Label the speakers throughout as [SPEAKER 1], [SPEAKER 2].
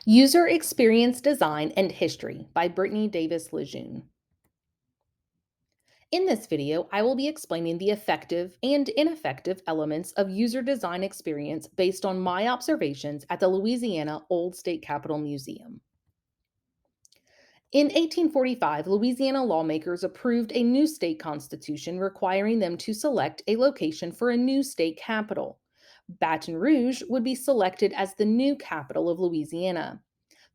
[SPEAKER 1] User Experience Design and History by Brittany Davis Lejeune. In this video, I will be explaining the effective and ineffective elements of user design experience based on my observations at the Louisiana Old State Capitol Museum. In 1845, Louisiana lawmakers approved a new state constitution requiring them to select a location for a new state capital. Baton Rouge would be selected as the new capital of Louisiana.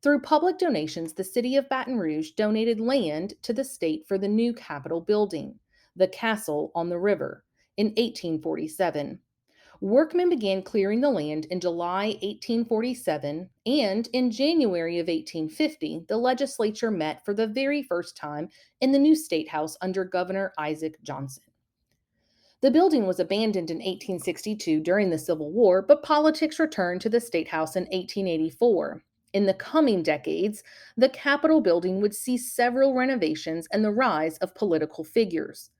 [SPEAKER 1] Through public donations, the city of Baton Rouge donated land to the state for the new Capitol building, the Castle on the River, in 1847. Workmen began clearing the land in July 1847, and in January of 1850, the legislature met for the very first time in the new state house under Governor Isaac Johnson. The building was abandoned in 1862 during the Civil War, but politics returned to the State House in 1884. In the coming decades, the Capitol building would see several renovations and the rise of political figures.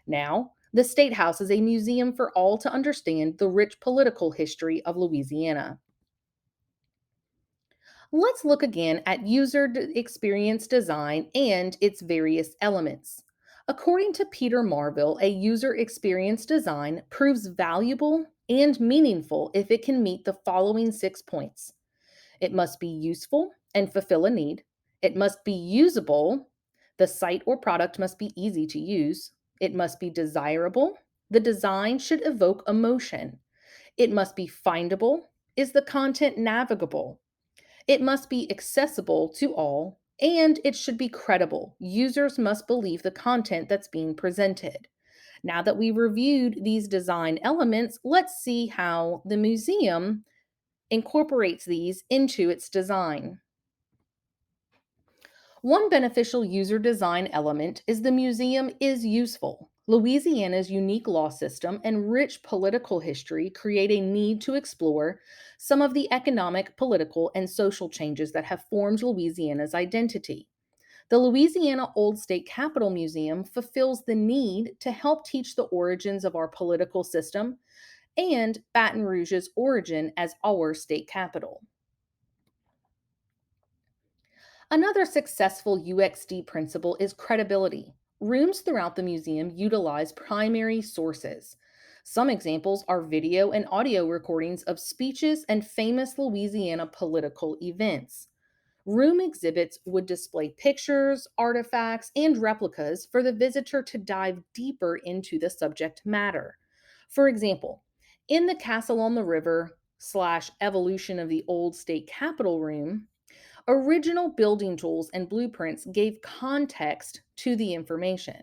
[SPEAKER 1] Now, the State House is a museum for all to understand the rich political history of Louisiana. Let's look again at experience design and its various elements. According to Peter Marville, a user experience design proves valuable and meaningful if it can meet the following 6 points. It must be useful and fulfill a need. It must be usable. The site or product must be easy to use. It must be desirable. The design should evoke emotion. It must be findable. Is the content navigable? It must be accessible to all, and it should be credible. Users must believe the content that's being presented. Now that we've reviewed these design elements, let's see how the museum incorporates these into its design. One beneficial user design element is the museum is useful. Louisiana's unique law system and rich political history create a need to explore some of the economic, political, and social changes that have formed Louisiana's identity. The Louisiana Old State Capitol Museum fulfills the need to help teach the origins of our political system and Baton Rouge's origin as our state capital. Another successful UXD principle is credibility. Rooms throughout the museum utilize primary sources. Some examples are video and audio recordings of speeches and famous Louisiana political events. Room exhibits would display pictures, artifacts, and replicas for the visitor to dive deeper into the subject matter. For example, in the Castle on the River slash evolution of the Old State Capitol Room, original building tools and blueprints gave context to the information.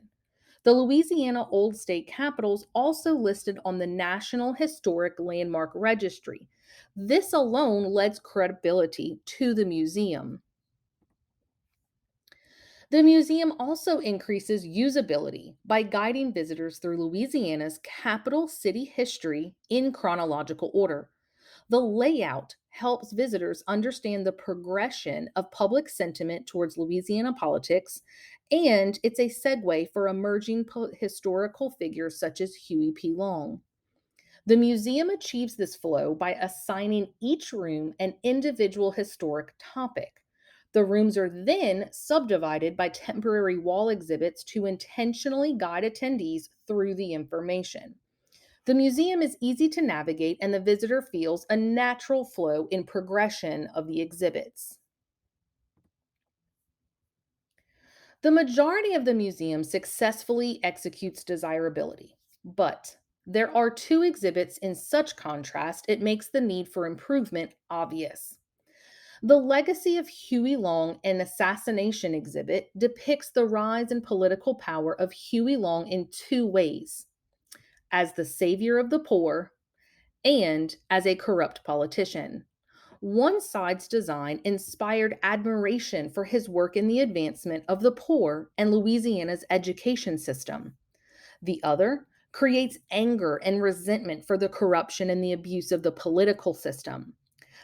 [SPEAKER 1] The Louisiana Old State Capitals also listed on the National Historic Landmark Registry. This alone lends credibility to the museum. The museum also increases usability by guiding visitors through Louisiana's capital city history in chronological order. The layout helps visitors understand the progression of public sentiment towards Louisiana politics, and it's a segue for emerging historical figures such as Huey P. Long. The museum achieves this flow by assigning each room an individual historic topic. The rooms are then subdivided by temporary wall exhibits to intentionally guide attendees through the information. The museum is easy to navigate, and the visitor feels a natural flow in progression of the exhibits. The majority of the museum successfully executes desirability, but there are two exhibits in such contrast it makes the need for improvement obvious. The Legacy of Huey Long, an assassination exhibit, depicts the rise in political power of Huey Long in two ways: as the savior of the poor and as a corrupt politician. One side's design inspired admiration for his work in the advancement of the poor and Louisiana's education system. The other creates anger and resentment for the corruption and the abuse of the political system.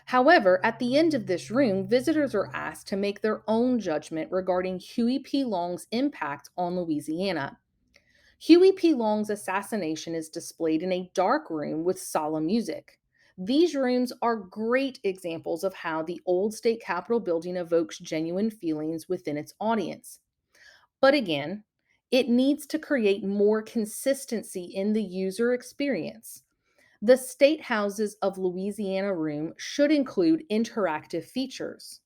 [SPEAKER 1] However, at the end of this room, visitors are asked to make their own judgment regarding Huey P. Long's impact on Louisiana. Huey P. Long's assassination is displayed in a dark room with solemn music. These rooms are great examples of how the old state capitol building evokes genuine feelings within its audience. But again, it needs to create more consistency in the user experience. The State Houses of Louisiana room should include interactive features.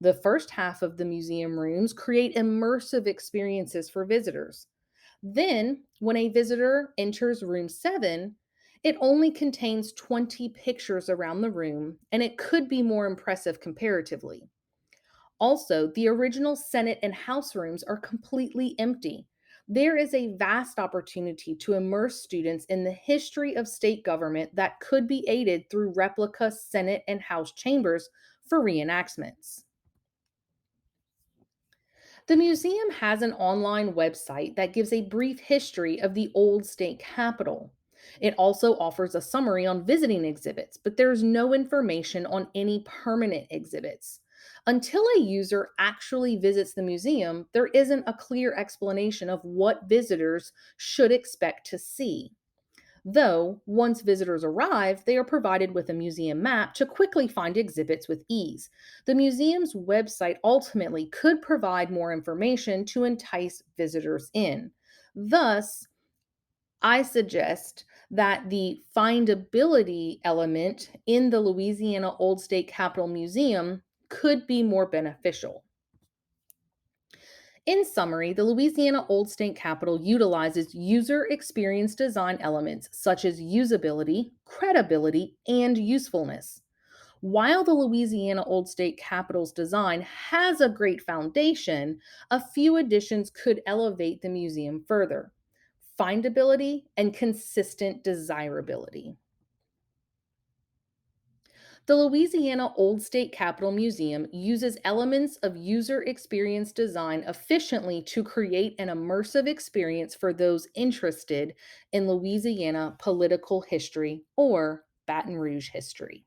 [SPEAKER 1] The first half of the museum rooms create immersive experiences for visitors. Then, when a visitor enters room 7, it only contains 20 pictures around the room and it could be more impressive comparatively. Also, the original Senate and House rooms are completely empty. There is a vast opportunity to immerse students in the history of state government that could be aided through replica Senate and House chambers for reenactments. The museum has an online website that gives a brief history of the old state capitol. It also offers a summary on visiting exhibits, but there's no information on any permanent exhibits. Until a user actually visits the museum, there isn't a clear explanation of what visitors should expect to see. Though, once visitors arrive, they are provided with a museum map to quickly find exhibits with ease. The museum's website ultimately could provide more information to entice visitors in. Thus, I suggest that the findability element in the Louisiana Old State Capitol Museum could be more beneficial. In summary, the Louisiana Old State Capitol utilizes user experience design elements such as usability, credibility, and usefulness. While the Louisiana Old State Capitol's design has a great foundation, a few additions could elevate the museum further. Findability and consistent desirability. The Louisiana Old State Capitol Museum uses elements of user experience design efficiently to create an immersive experience for those interested in Louisiana political history or Baton Rouge history.